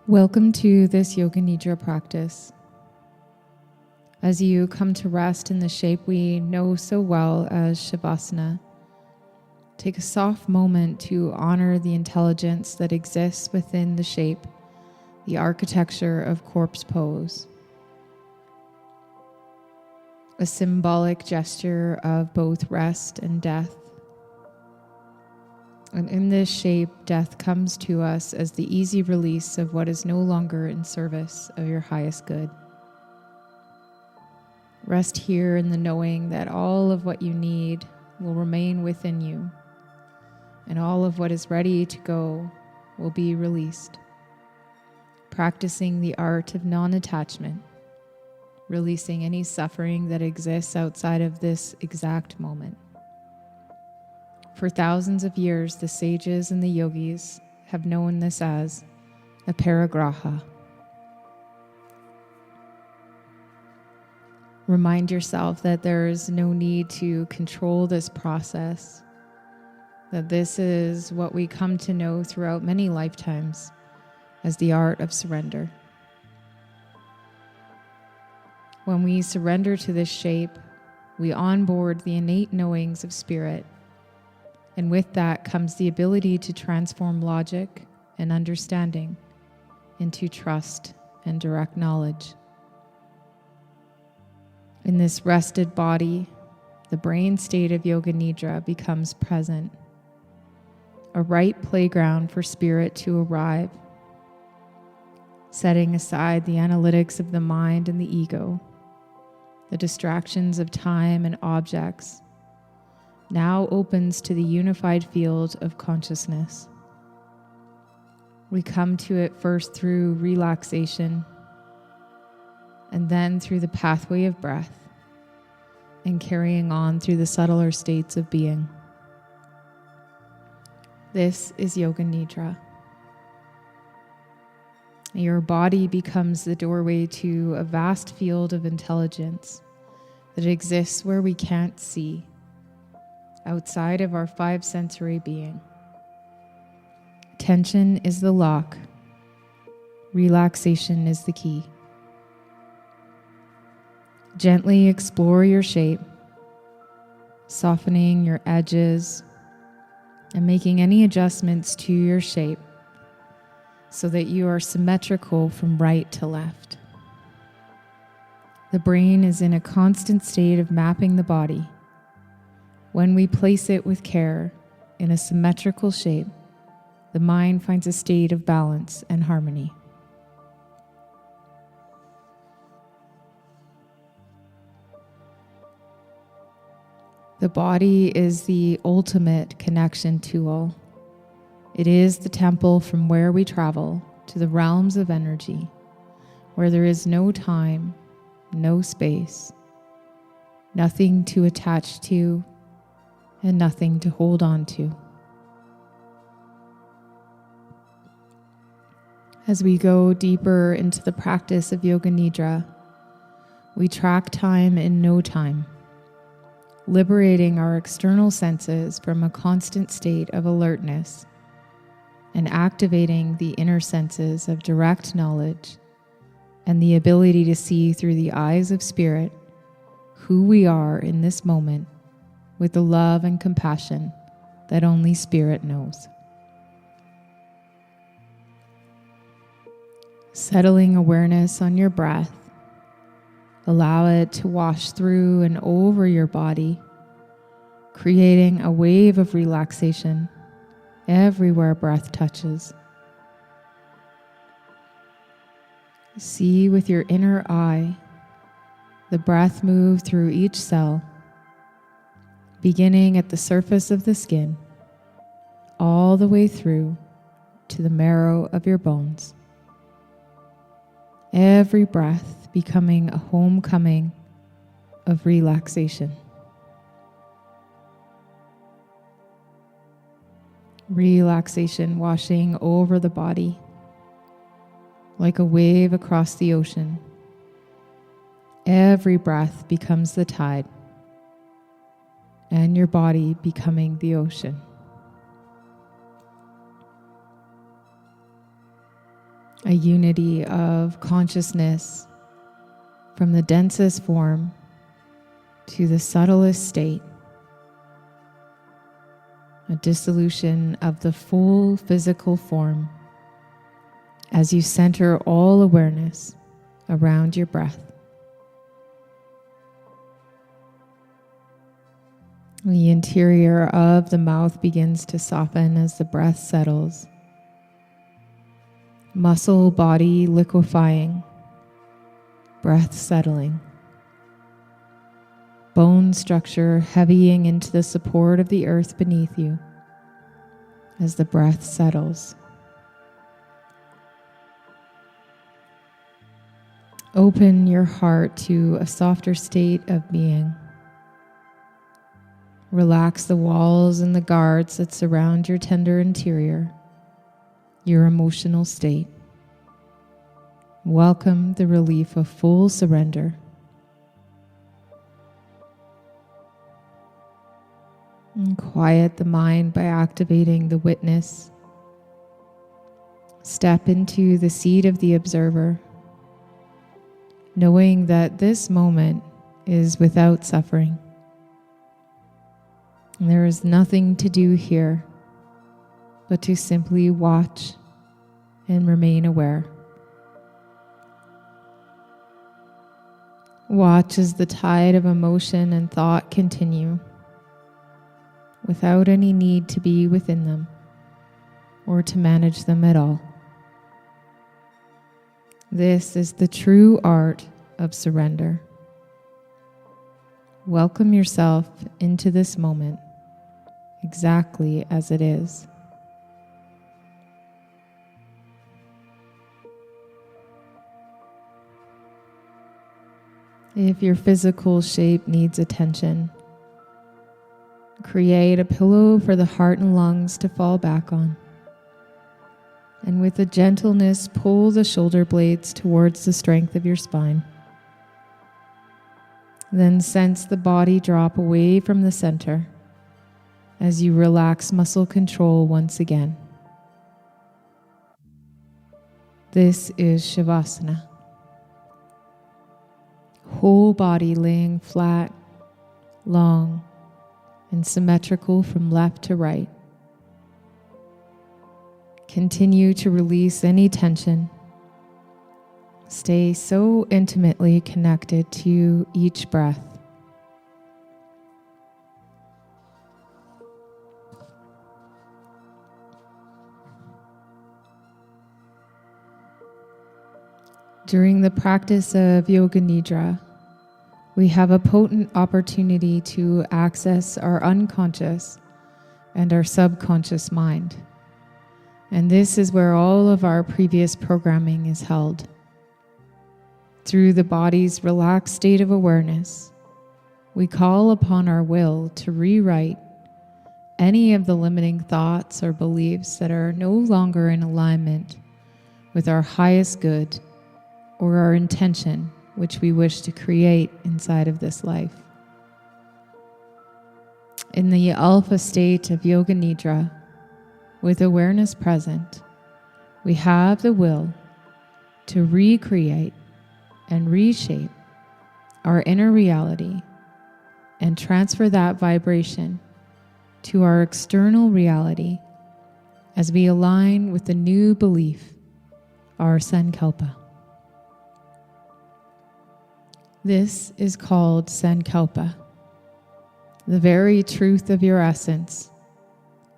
Welcome to this Yoga Nidra practice. As you come to rest in the shape we know so well as Shavasana, take a soft moment to honor the intelligence that exists within the shape, the architecture of corpse pose. A symbolic gesture of both rest and death. And in this shape, death comes to us as the easy release of what is no longer in service of your highest good. Rest here in the knowing that all of what you need will remain within you, and all of what is ready to go will be released. Practicing the art of non-attachment, releasing any suffering that exists outside of this exact moment. For thousands of years, the sages and the yogis have known this as a parigraha. Remind yourself that there is no need to control this process, that this is what we come to know throughout many lifetimes as the art of surrender. When we surrender to this shape, we onboard the innate knowings of spirit. And with that comes the ability to transform logic and understanding into trust and direct knowledge. In this rested body, the brain state of Yoga Nidra becomes present, a right playground for spirit to arrive, setting aside the analytics of the mind and the ego, the distractions of time and objects, now opens to the unified field of consciousness. We come to it first through relaxation, and then through the pathway of breath, and carrying on through the subtler states of being. This is Yoga Nidra. Your body becomes the doorway to a vast field of intelligence that exists where we can't see, outside of our five sensory being. Tension is the lock. Relaxation is the key. Gently explore your shape, softening your edges and making any adjustments to your shape so that you are symmetrical from right to left. The brain is in a constant state of mapping the body. When we place it with care in a symmetrical shape, the mind finds a state of balance and harmony. The body is the ultimate connection tool. It is the temple from where we travel to the realms of energy, where there is no time, no space, nothing to attach to, and nothing to hold on to. As we go deeper into the practice of Yoga Nidra, we track time in no time, liberating our external senses from a constant state of alertness and activating the inner senses of direct knowledge and the ability to see through the eyes of spirit who we are in this moment with the love and compassion that only spirit knows. Settling awareness on your breath, allow it to wash through and over your body, creating a wave of relaxation everywhere breath touches. See with your inner eye the breath move through each cell, beginning at the surface of the skin, all the way through to the marrow of your bones. Every breath becoming a homecoming of relaxation. Relaxation washing over the body like a wave across the ocean. Every breath becomes the tide, and your body becoming the ocean. a unity of consciousness from the densest form to the subtlest state, a dissolution of the full physical form as you center all awareness around your breath. The interior of the mouth begins to soften as the breath settles. Muscle body liquefying, breath settling. Bone structure heavying into the support of the earth beneath you as the breath settles. Open your heart to a softer state of being. Relax the walls and the guards that surround your tender interior, your emotional state. Welcome the relief of full surrender. And quiet the mind by activating the witness. Step into the seat of the observer, knowing that this moment is without suffering. There is nothing to do here but to simply watch and remain aware. Watch as the tide of emotion and thought continue without any need to be within them or to manage them at all. This is the true art of surrender. Welcome yourself into this moment exactly as it is. If your physical shape needs attention, create a pillow for the heart and lungs to fall back on. And with a gentleness, pull the shoulder blades towards the strength of your spine. Then sense the body drop away from the center as you relax muscle control once again. This is Shavasana. Whole body laying flat, long, and symmetrical from left to right. Continue to release any tension. Stay so intimately connected to each breath. During the practice of Yoga Nidra, we have a potent opportunity to access our unconscious and our subconscious mind. And this is where all of our previous programming is held. Through the body's relaxed state of awareness, we call upon our will to rewrite any of the limiting thoughts or beliefs that are no longer in alignment with our highest good or our intention, which we wish to create inside of this life. In the alpha state of Yoga Nidra, with awareness present, we have the will to recreate and reshape our inner reality and transfer that vibration to our external reality as we align with the new belief, our sankalpa. This is called sankalpa, the very truth of your essence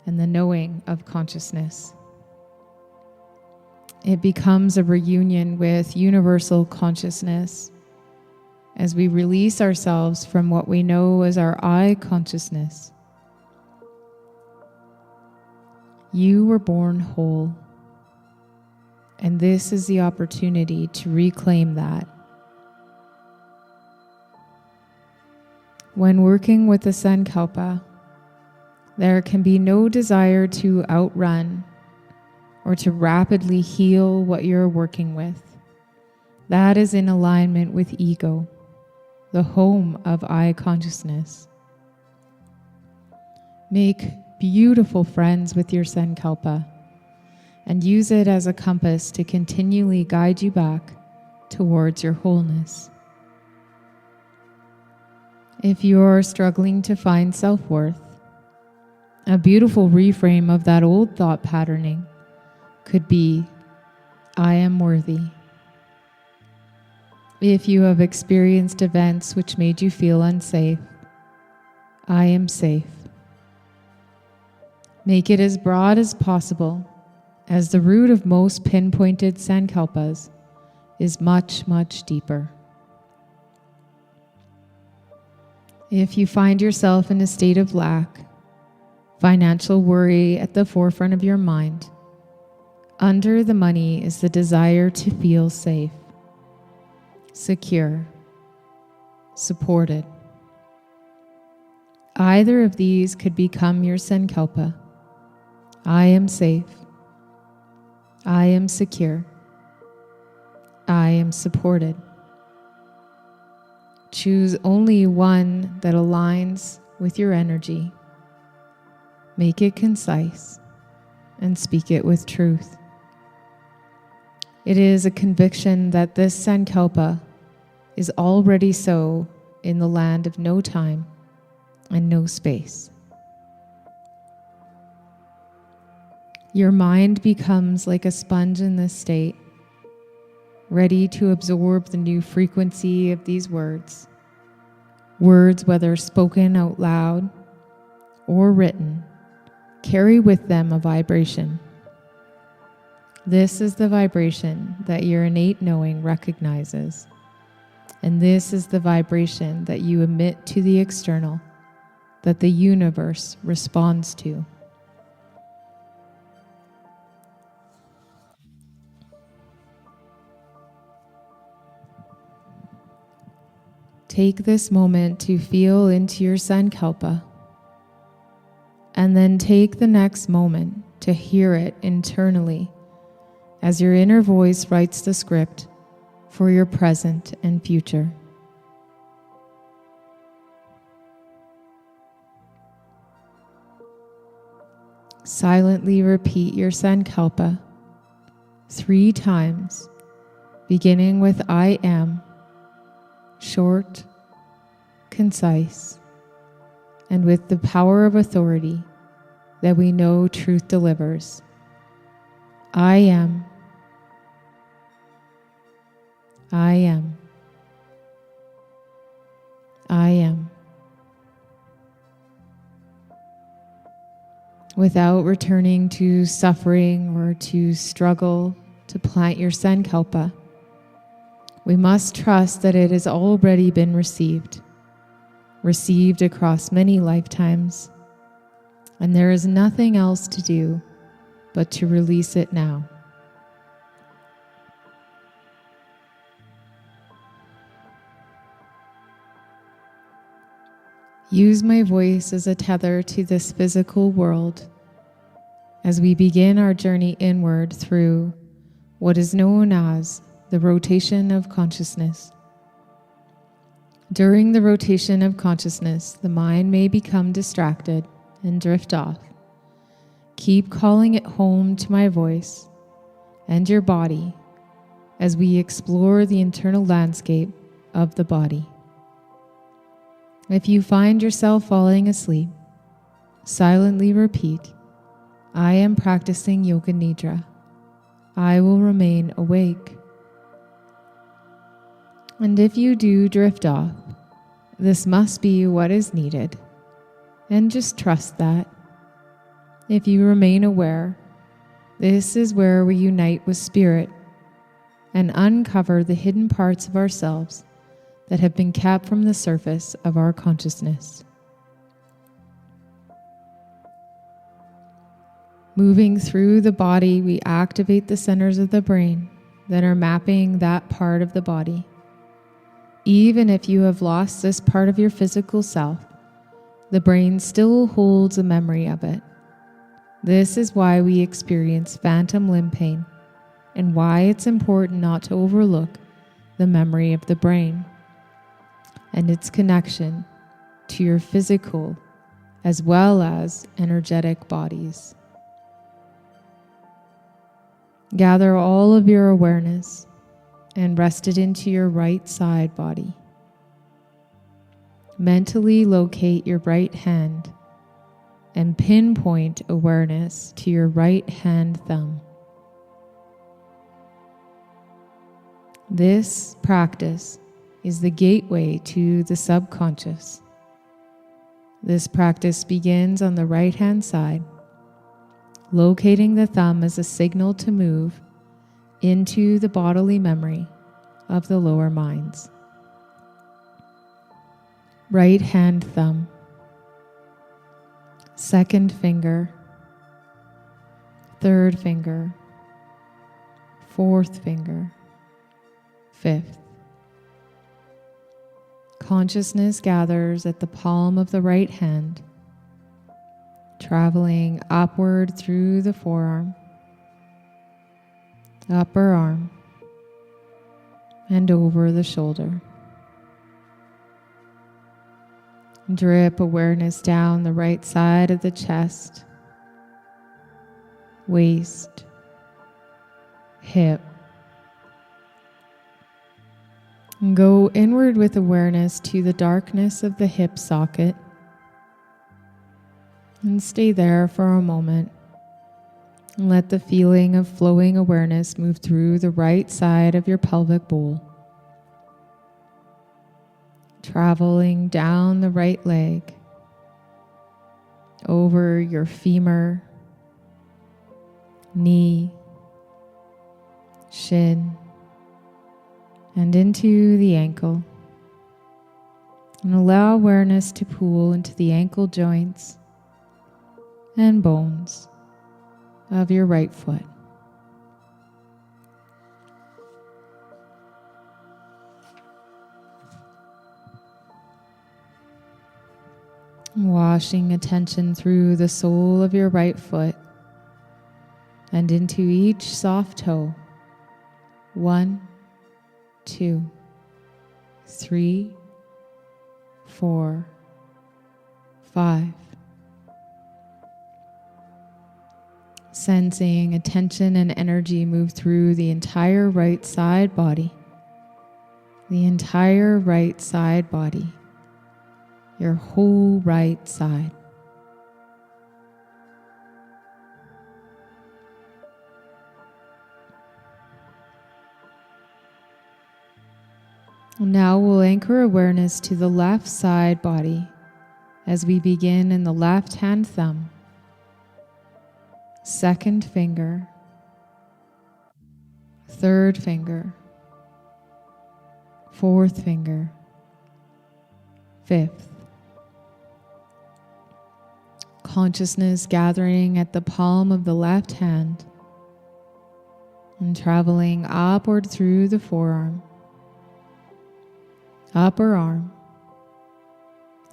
and the knowing of consciousness. It becomes a reunion with universal consciousness as we release ourselves from what we know as our I consciousness. You were born whole, and this is the opportunity to reclaim that. When working with the sankalpa, there can be no desire to outrun or to rapidly heal what you're working with. That is in alignment with ego, the home of I consciousness. Make beautiful friends with your sankalpa and use it as a compass to continually guide you back towards your wholeness. If you're struggling to find self-worth, a beautiful reframe of that old thought patterning could be, I am worthy. If you have experienced events which made you feel unsafe, I am safe. Make it as broad as possible, as the root of most pinpointed sankalpas is much, much deeper. If you find yourself in a state of lack, financial worry at the forefront of your mind, under the money is the desire to feel safe, secure, supported. Either of these could become your sankalpa. I am safe. I am secure. I am supported. Choose only one that aligns with your energy. Make it concise and speak it with truth. It is a conviction that this sankalpa is already so in the land of no time and no space. Your mind becomes like a sponge in this state, ready to absorb the new frequency of these words. Words, whether spoken out loud or written, carry with them a vibration. This is the vibration that your innate knowing recognizes, and this is the vibration that you emit to the external, that the universe responds to. Take this moment to feel into your sankalpa, and then take the next moment to hear it internally as your inner voice writes the script for your present and future. Silently repeat your sankalpa 3 times, beginning with I am, short, concise, and with the power of authority that we know truth delivers. I am. I am. I am. Without returning to suffering or to struggle to plant your sankalpa, we must trust that it has already been received across many lifetimes, and there is nothing else to do but to release it now. Use my voice as a tether to this physical world as we begin our journey inward through what is known as the rotation of consciousness. During the rotation of consciousness, the mind may become distracted and drift off. Keep calling it home to my voice and your body as we explore the internal landscape of the body. If you find yourself falling asleep, silently repeat, I am practicing Yoga Nidra. I will remain awake. And if you do drift off, this must be what is needed, and just trust that. If you remain aware, this is where we unite with Spirit and uncover the hidden parts of ourselves that have been kept from the surface of our consciousness. Moving through the body, we activate the centers of the brain that are mapping that part of the body. Even if you have lost this part of your physical self, the brain still holds a memory of it. This is why we experience phantom limb pain and why it's important not to overlook the memory of the brain and its connection to your physical as well as energetic bodies. Gather all of your awareness and rest it into your right side body. Mentally locate your right hand and pinpoint awareness to your right hand thumb. This practice is the gateway to the subconscious. This practice begins on the right hand side, locating the thumb as a signal to move into the bodily memory of the lower minds. Right hand thumb, second finger, third finger, fourth finger, fifth. Consciousness gathers at the palm of the right hand, traveling upward through the forearm, upper arm, and over the shoulder. Drip awareness down the right side of the chest, waist, hip. And go inward with awareness to the darkness of the hip socket and stay there for a moment. And let the feeling of flowing awareness move through the right side of your pelvic bowl, traveling down the right leg, over your femur, knee, shin, and into the ankle. And allow awareness to pool into the ankle joints and bones of your right foot. Washing attention through the sole of your right foot and into each soft toe. 1, 2, 3, 4, 5. Sensing attention and energy move through the entire right side body. The entire right side body. Your whole right side. Now we'll anchor awareness to the left side body as we begin in the left hand thumb, second finger, third finger, fourth finger, fifth. Consciousness gathering at the palm of the left hand and traveling upward through the forearm, upper arm,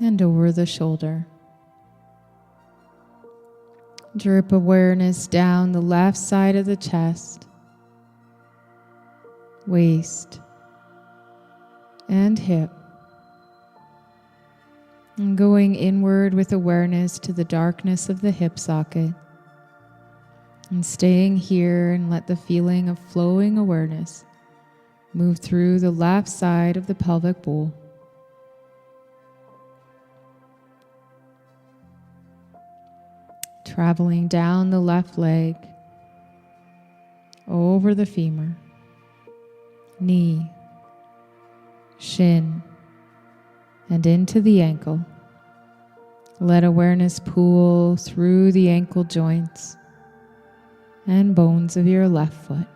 and over the shoulder. Drip awareness down the left side of the chest, waist, and hip. And going inward with awareness to the darkness of the hip socket. And staying here, and let the feeling of flowing awareness move through the left side of the pelvic bowl. Traveling down the left leg, over the femur, knee, shin, and into the ankle. Let awareness pool through the ankle joints and bones of your left foot.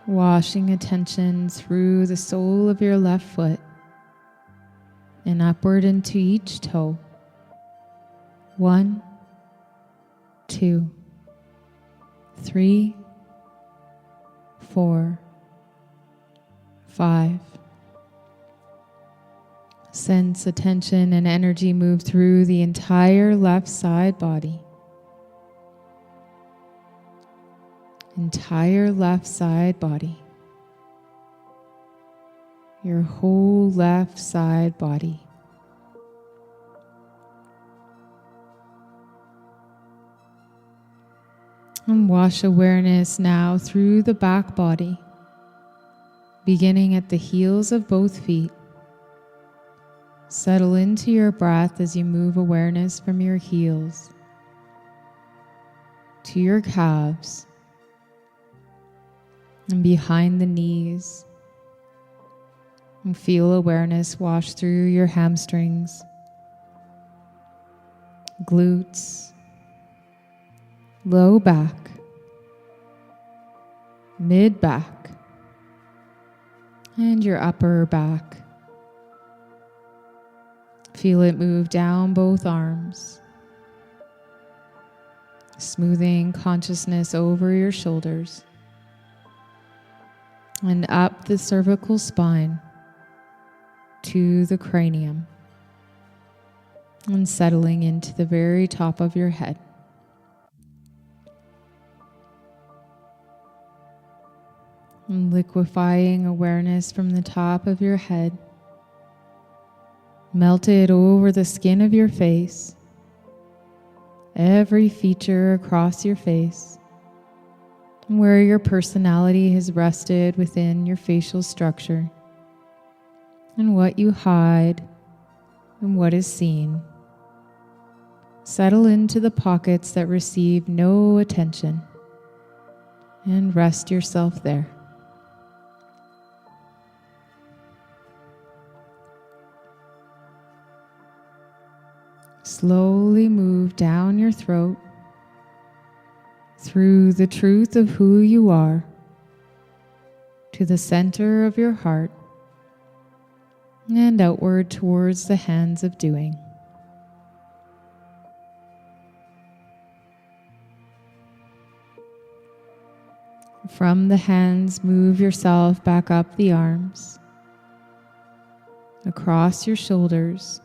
Washing attention through the sole of your left foot and upward into each toe. 1, 2, 3, 4, 5. Sense attention and energy move through the entire left side body. Entire left side body. Your whole left side body. And wash awareness now through the back body, beginning at the heels of both feet. Settle into your breath as you move awareness from your heels to your calves and behind the knees. And feel awareness wash through your hamstrings, glutes, low back, mid back, and your upper back. Feel it move down both arms, smoothing consciousness over your shoulders and up the cervical spine to the cranium and settling into the very top of your head. And liquefying awareness from the top of your head, melt it over the skin of your face, every feature across your face, where your personality has rested within your facial structure, and what you hide and what is seen. Settle into the pockets that receive no attention and rest yourself there. Slowly move down your throat, through the truth of who you are, to the center of your heart, and outward towards the hands of doing. From the hands, move yourself back up the arms, across your shoulders,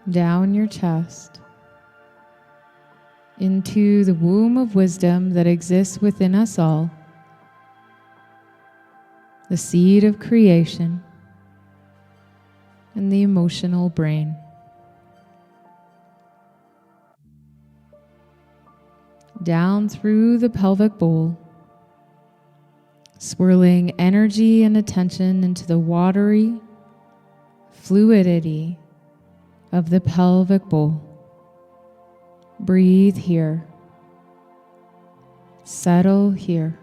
down your chest, into the womb of wisdom that exists within us all, the seed of creation, and the emotional brain. Down through the pelvic bowl, swirling energy and attention into the watery fluidity of the pelvic bowl. Breathe here. Settle here.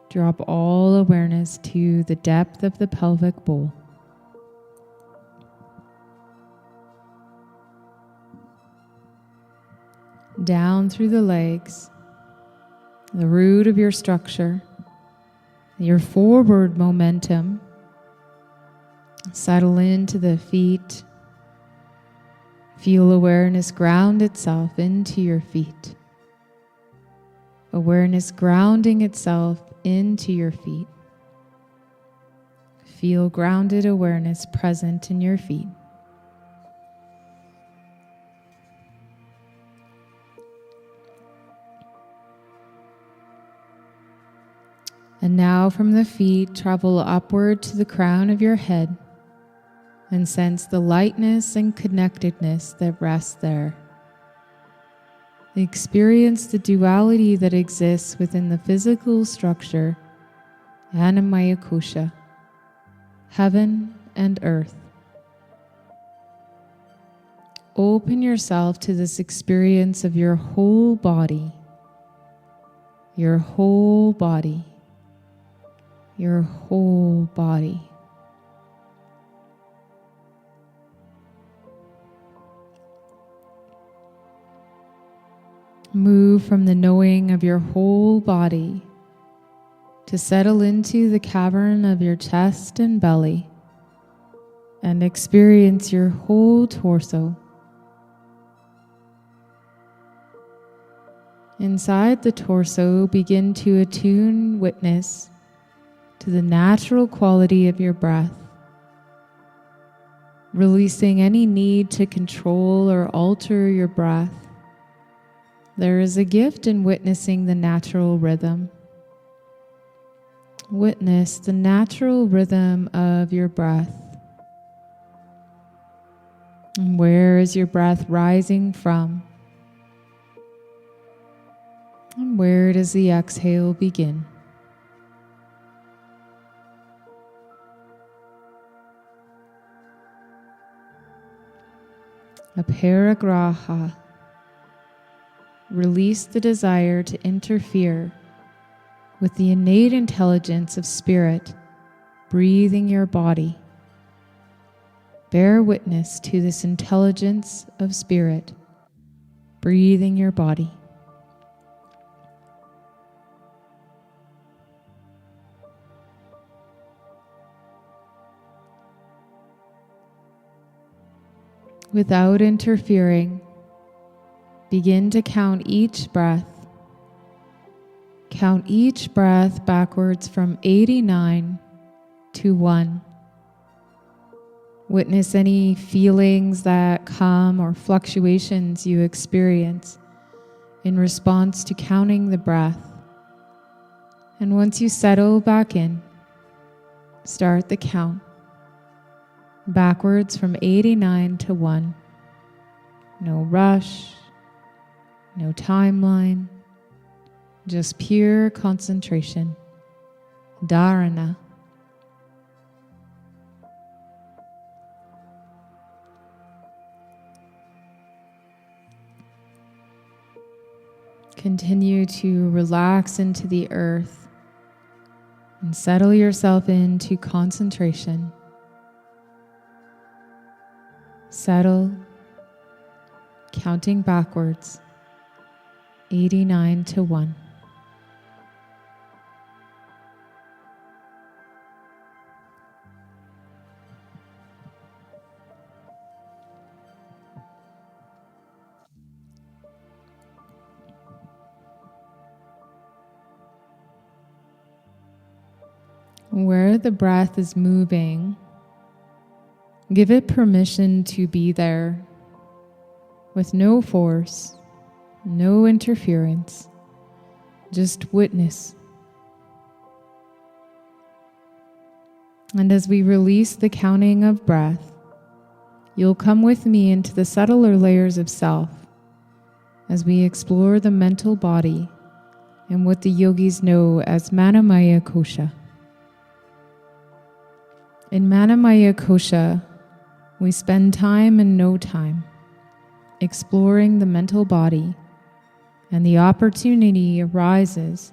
Drop all awareness to the depth of the pelvic bowl. Down through the legs, the root of your structure, your forward momentum. Settle into the feet. Feel awareness ground itself into your feet. Awareness grounding itself into your feet. Feel grounded awareness present in your feet. And now from the feet, travel upward to the crown of your head and sense the lightness and connectedness that rests there. Experience the duality that exists within the physical structure, Annamaya Kosha, heaven and earth. Open yourself to this experience of your whole body, your whole body, your whole body. Move from the knowing of your whole body to settle into the cavern of your chest and belly and experience your whole torso. Inside the torso, begin to attune witness to the natural quality of your breath, releasing any need to control or alter your breath. There is a gift in witnessing the natural rhythm. Witness the natural rhythm of your breath. And where is your breath rising from? And where does the exhale begin? Aparigraha. Release the desire to interfere with the innate intelligence of spirit breathing your body. Bear witness to this intelligence of spirit breathing your body. Without interfering, begin to count each breath. Count each breath backwards from 89 to 1. Witness any feelings that come or fluctuations you experience in response to counting the breath. And once you settle back in, start the count backwards from 89 to 1. No rush, no timeline, just pure concentration. Dharana. Continue to relax into the earth and settle yourself into concentration. Settle, counting backwards, 89 to 1. Where the breath is moving, give it permission to be there with no force, no interference, just witness. And as we release the counting of breath, you'll come with me into the subtler layers of self as we explore the mental body and what the yogis know as Manamaya Kosha. In Manamaya Kosha, we spend time and no time exploring the mental body, and the opportunity arises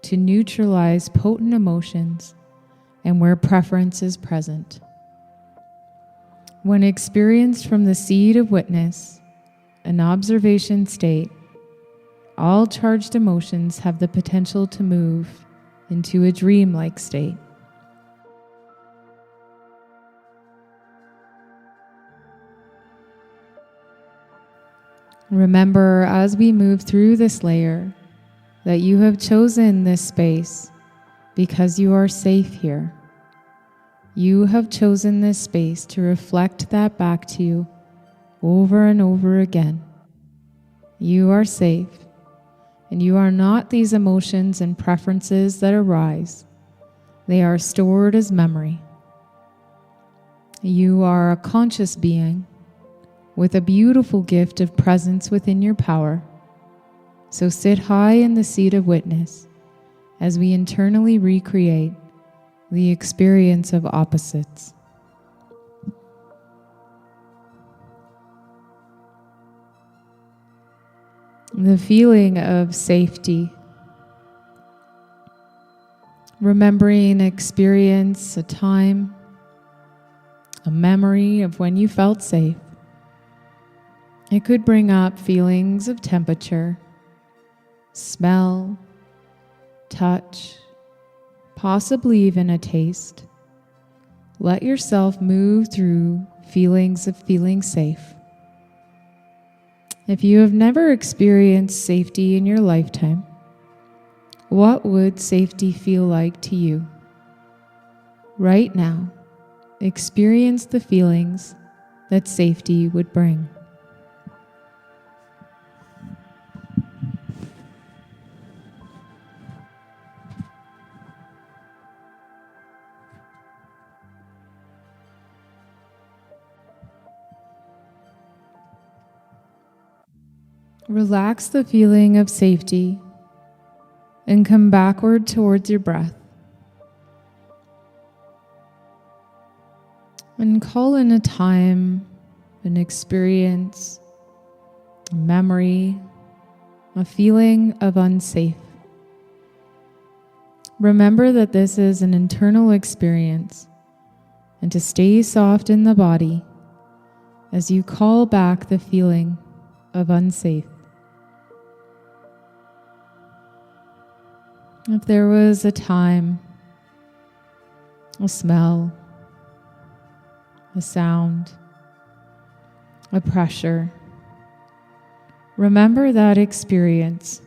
to neutralize potent emotions and where preference is present. When experienced from the seat of witness, an observation state, all charged emotions have the potential to move into a dreamlike state. Remember, as we move through this layer, that you have chosen this space because you are safe here. You have chosen this space to reflect that back to you over and over again. You are safe, and you are not these emotions and preferences that arise. They are stored as memory. You are a conscious being with a beautiful gift of presence within your power. So sit high in the seat of witness as we internally recreate the experience of opposites. The feeling of safety. Remembering an experience, a time, a memory of when you felt safe. It could bring up feelings of temperature, smell, touch, possibly even a taste. Let yourself move through feelings of feeling safe. If you have never experienced safety in your lifetime, what would safety feel like to you? Right now, experience the feelings that safety would bring. Relax the feeling of safety and come backward towards your breath. And call in a time, an experience, a memory, a feeling of unsafe. Remember that this is an internal experience, and to stay soft in the body as you call back the feeling of unsafe. If there was a time, a smell, a sound, a pressure, remember that experience.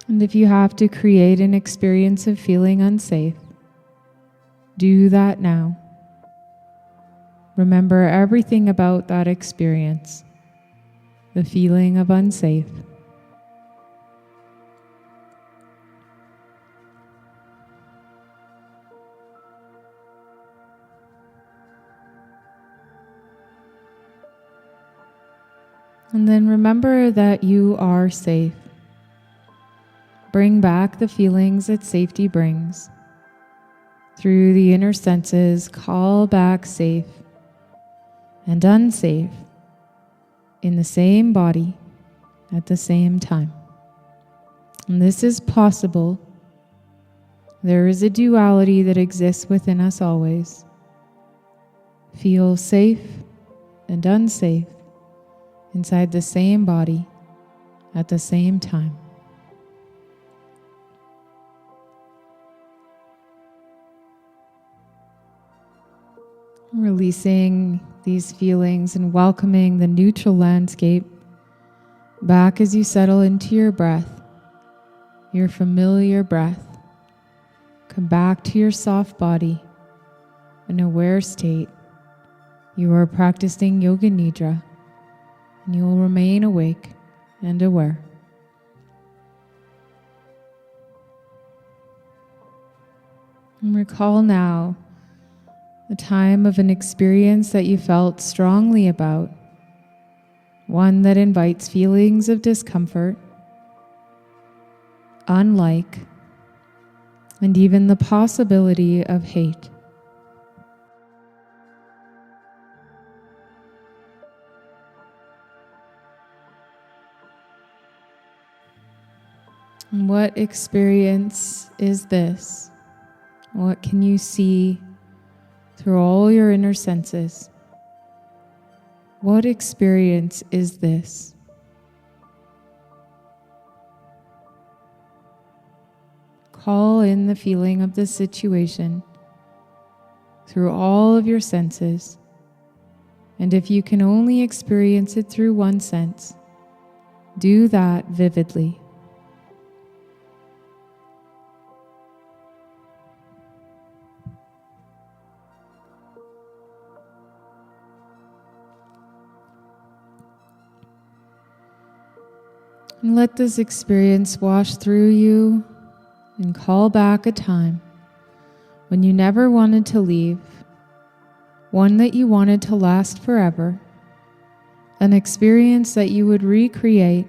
And if you have to create an experience of feeling unsafe, do that now. Remember everything about that experience, the feeling of unsafe. And then remember that you are safe. Bring back the feelings that safety brings. Through the inner senses, call back safe and unsafe in the same body at the same time. And this is possible. There is a duality that exists within us always. Feel safe and unsafe inside the same body at the same time. Releasing these feelings and welcoming the neutral landscape back as you settle into your breath, your familiar breath. Come back to your soft body, an aware state. You are practicing Yoga Nidra, and you will remain awake and aware. And recall now a time of an experience that you felt strongly about, one that invites feelings of discomfort, unlike, and even the possibility of hate. And what experience is this? What can you see through all your inner senses? What experience is this? Call in the feeling of the situation through all of your senses, and if you can only experience it through one sense, do that vividly. And let this experience wash through you and call back a time when you never wanted to leave, one that you wanted to last forever, an experience that you would recreate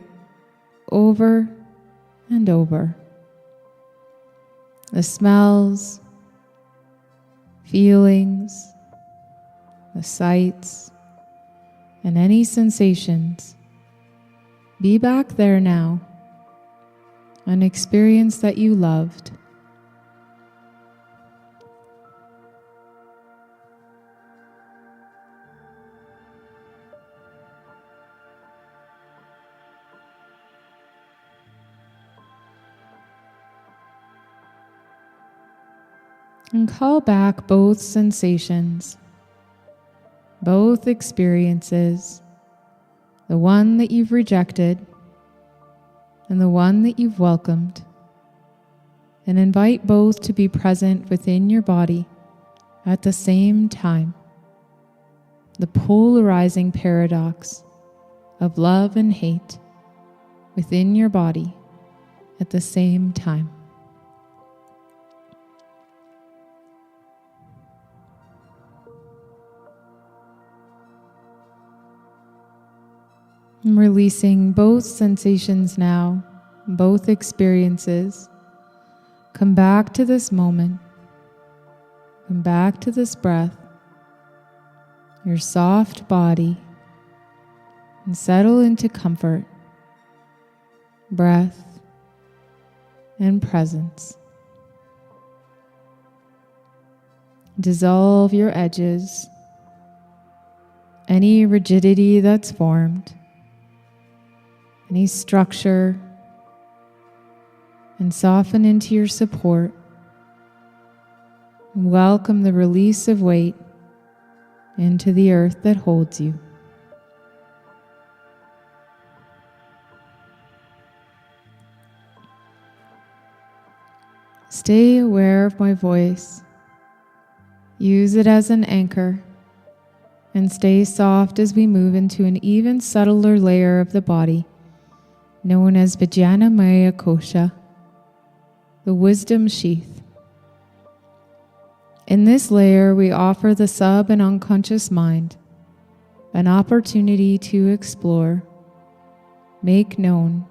over and over. The smells, feelings, the sights, and any sensations. Be back there now, an experience that you loved. And call back both sensations, both experiences, the one that you've rejected and the one that you've welcomed, and invite both to be present within your body at the same time. The polarizing paradox of love and hate within your body at the same time. I'm releasing both sensations now, both experiences. Come back to this moment. Come back to this breath, your soft body, and settle into comfort, breath, and presence. Dissolve your edges, any rigidity that's formed, any structure, and soften into your support. And welcome the release of weight into the earth that holds you. Stay aware of my voice. Use it as an anchor, and stay soft as we move into an even subtler layer of the body, known as Vijnanamaya Kosha, the wisdom sheath. In this layer, we offer the sub and unconscious mind an opportunity to explore, make known,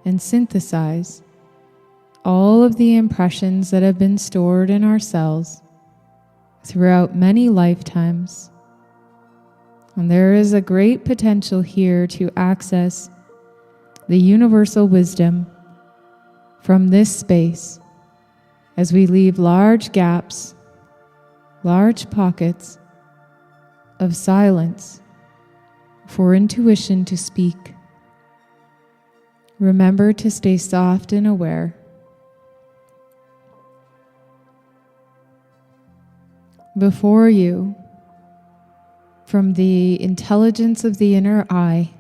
and synthesize all of the impressions that have been stored in our cells throughout many lifetimes. And there is a great potential here to access the universal wisdom from this space as we leave large gaps, large pockets of silence for intuition to speak. Remember to stay soft and aware. Before you, from the intelligence of the inner eye,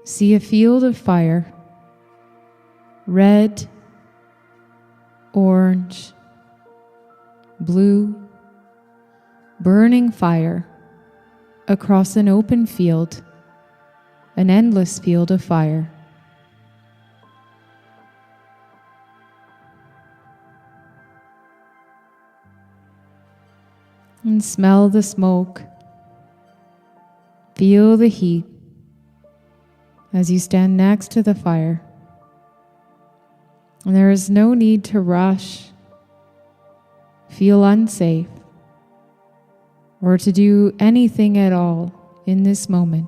see a field of fire, red, orange, blue, burning fire across an open field, an endless field of fire. And smell the smoke. Feel the heat as you stand next to the fire. And there is no need to rush, feel unsafe, or to do anything at all in this moment.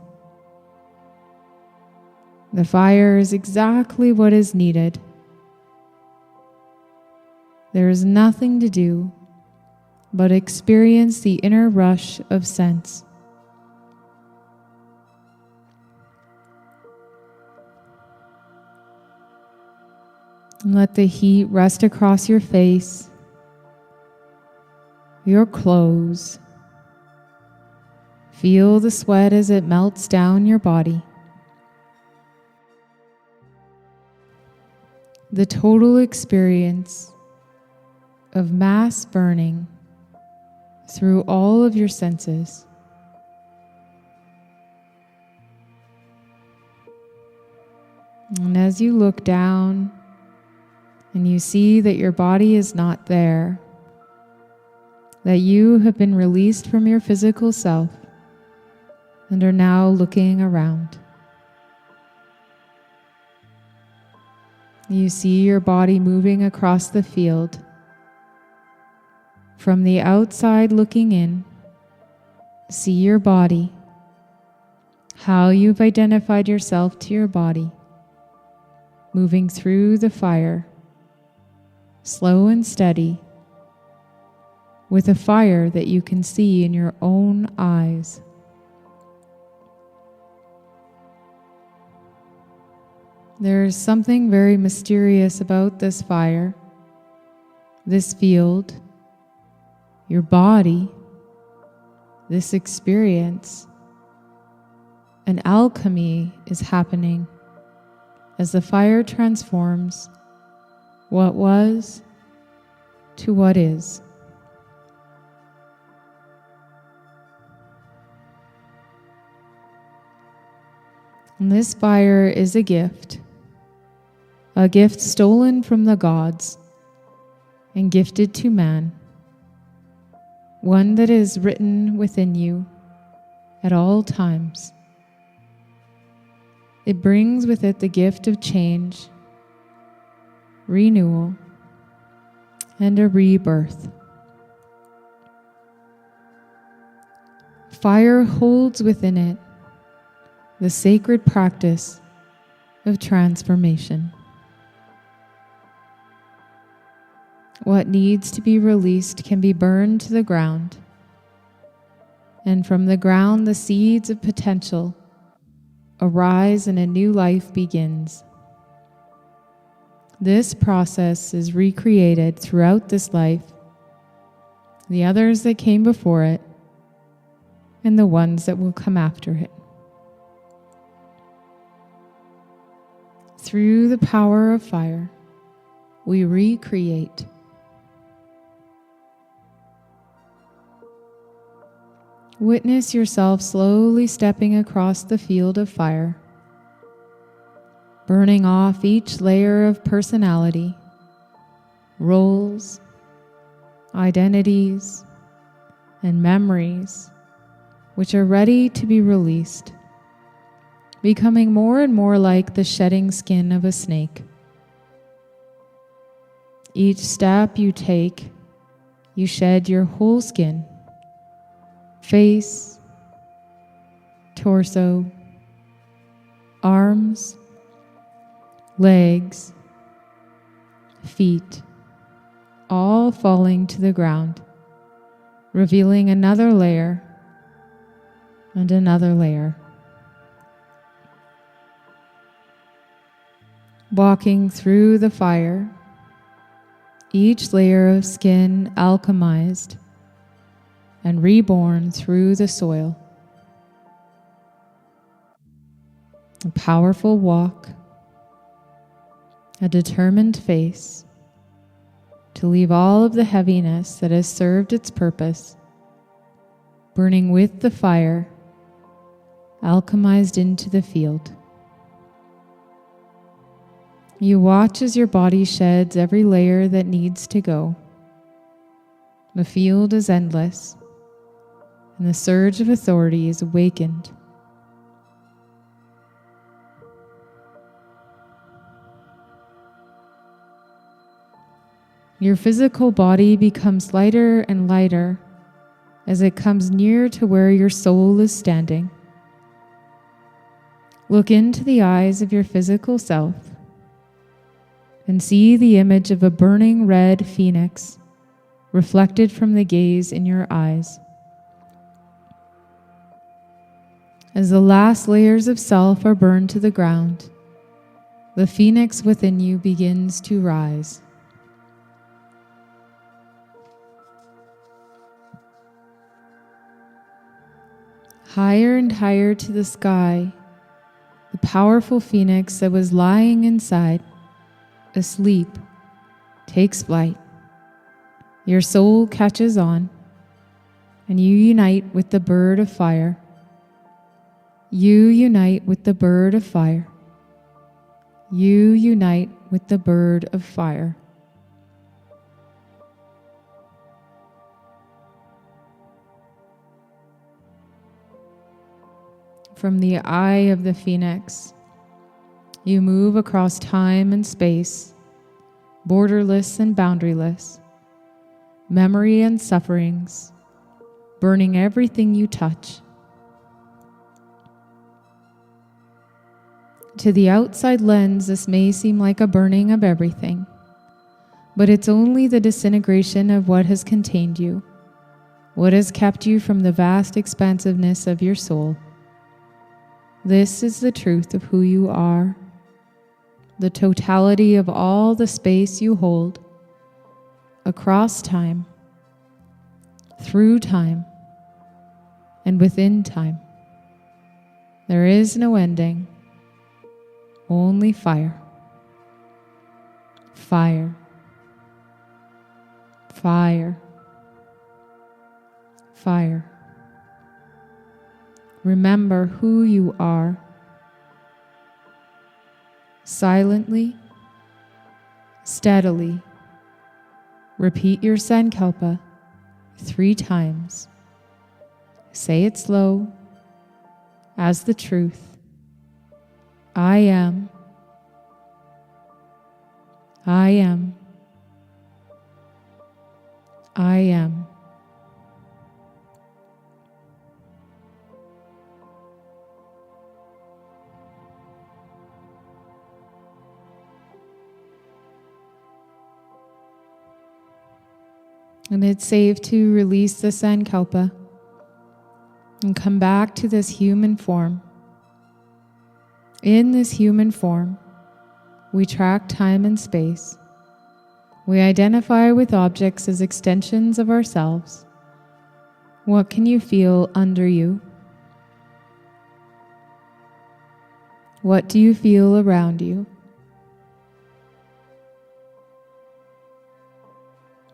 The fire is exactly what is needed. There is nothing to do but experience the inner rush of sense. And let the heat rest across your face, your clothes. Feel the sweat as it melts down your body. The total experience of mass burning through all of your senses. And as you look down and you see that your body is not there, that you have been released from your physical self and are now looking around. You see your body moving across the field. From the outside looking in, see your body, how you've identified yourself to your body, moving through the fire, slow and steady, with a fire that you can see in your own eyes. There is something very mysterious about this fire, this field, your body, this experience. An alchemy is happening as the fire transforms what was to what is. And this fire is a gift stolen from the gods and gifted to man, one that is written within you at all times. It brings with it the gift of change, renewal, and a rebirth. Fire holds within it the sacred practice of transformation. What needs to be released can be burned to the ground, and from the ground the seeds of potential arise and a new life begins. This process is recreated throughout this life, the others that came before it, and the ones that will come after it. Through the power of fire, we recreate. Witness yourself slowly stepping across the field of fire, burning off each layer of personality, roles, identities, and memories which are ready to be released, becoming more and more like the shedding skin of a snake. Each step you take, you shed your whole skin, face, torso, arms, legs, feet, all falling to the ground, revealing another layer and another layer. Walking through the fire, each layer of skin alchemized and reborn through the soil. A powerful walk, a determined face to leave all of the heaviness that has served its purpose, burning with the fire, alchemized into the field. You watch as your body sheds every layer that needs to go. The field is endless, and the surge of authority is awakened. Your physical body becomes lighter and lighter as it comes near to where your soul is standing. Look into the eyes of your physical self and see the image of a burning red phoenix reflected from the gaze in your eyes. As the last layers of self are burned to the ground, the phoenix within you begins to rise. Higher and higher to the sky, the powerful phoenix that was lying inside, asleep, takes flight. Your soul catches on, and you unite with the bird of fire. You unite with the bird of fire. You unite with the bird of fire. From the eye of the phoenix, you move across time and space, borderless and boundaryless, memory and sufferings, burning everything you touch. To the outside lens, this may seem like a burning of everything, but it's only the disintegration of what has contained you, what has kept you from the vast expansiveness of your soul. This is the truth of who you are, the totality of all the space you hold, across time, through time, and within time. There is no ending, only fire. Fire. Fire. Fire. Remember who you are. Silently, steadily, repeat your sankalpa 3 times. Say it slow, as the truth. I am. I am. I am. And it's safe to release the sankalpa and come back to this human form. In this human form, we track time and space. We identify with objects as extensions of ourselves. What can you feel under you? What do you feel around you?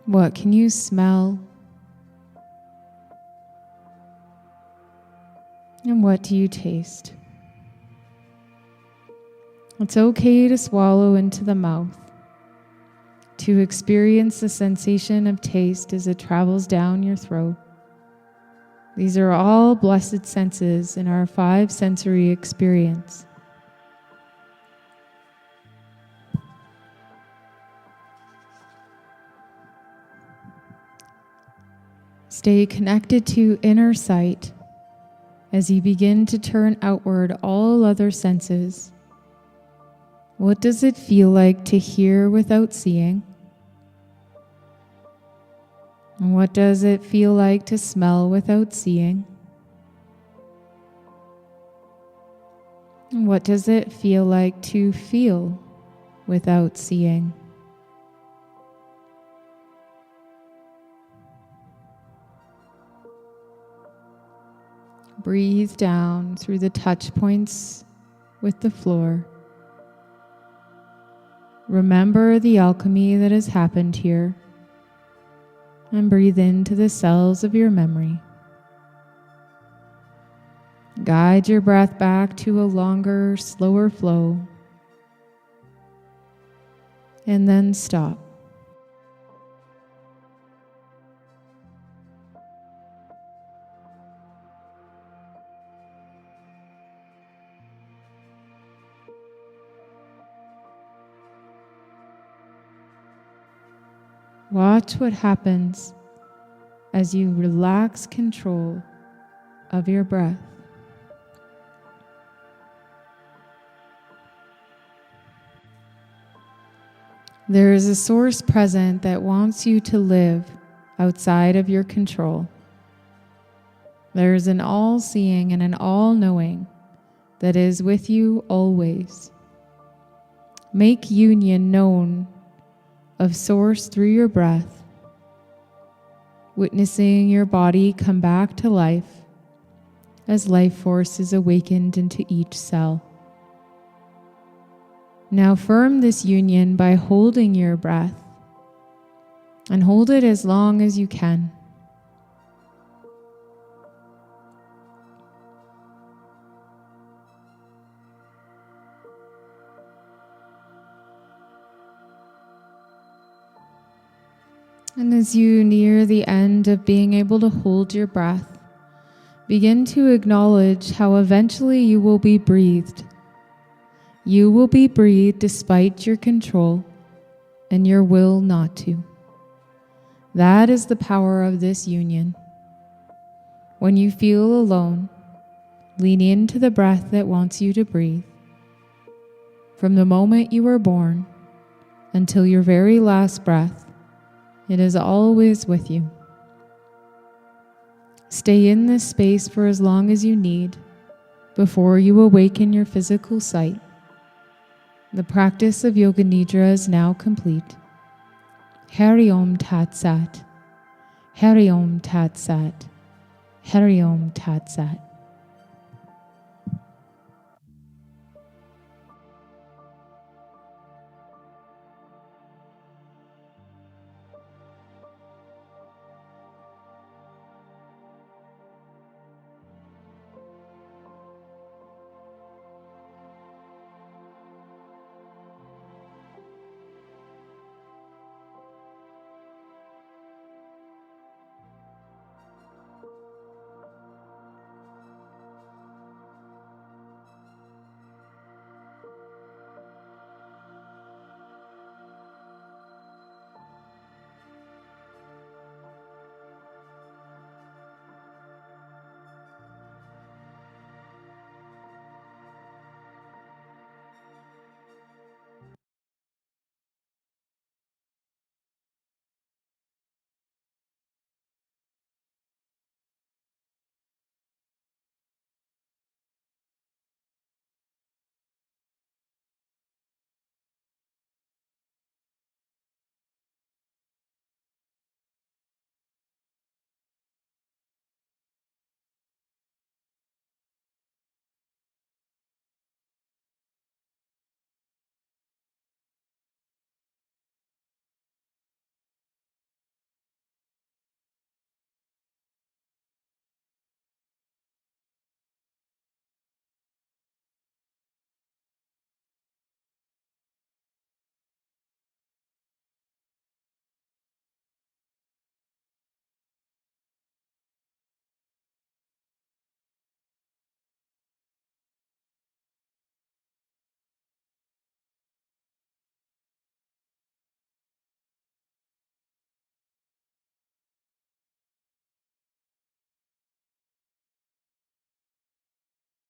What can you smell? And what do you taste? It's okay to swallow into the mouth, to experience the sensation of taste as it travels down your throat. These are all blessed senses in our 5 sensory experience. Stay connected to inner sight as you begin to turn outward all other senses. What does it feel like to hear without seeing? And what does it feel like to smell without seeing? And what does it feel like to feel without seeing? Breathe down through the touch points with the floor. Remember the alchemy that has happened here, and breathe into the cells of your memory. Guide your breath back to a longer, slower flow, and then stop. Watch what happens as you relax control of your breath. There is a source present that wants you to live outside of your control. There is an all-seeing and an all-knowing that is with you always. Make union known of Source through your breath, witnessing your body come back to life as life force is awakened into each cell. Now firm this union by holding your breath, and hold it as long as you can. And as you near the end of being able to hold your breath, begin to acknowledge how eventually you will be breathed. You will be breathed despite your control and your will not to. That is the power of this union. When you feel alone, lean into the breath that wants you to breathe. From the moment you were born until your very last breath, it is always with you. Stay in this space for as long as you need before you awaken your physical sight. The practice of Yoga Nidra is now complete. Hari Om Tat Sat. Hari Om Tat Sat. Hari Om Tat Sat.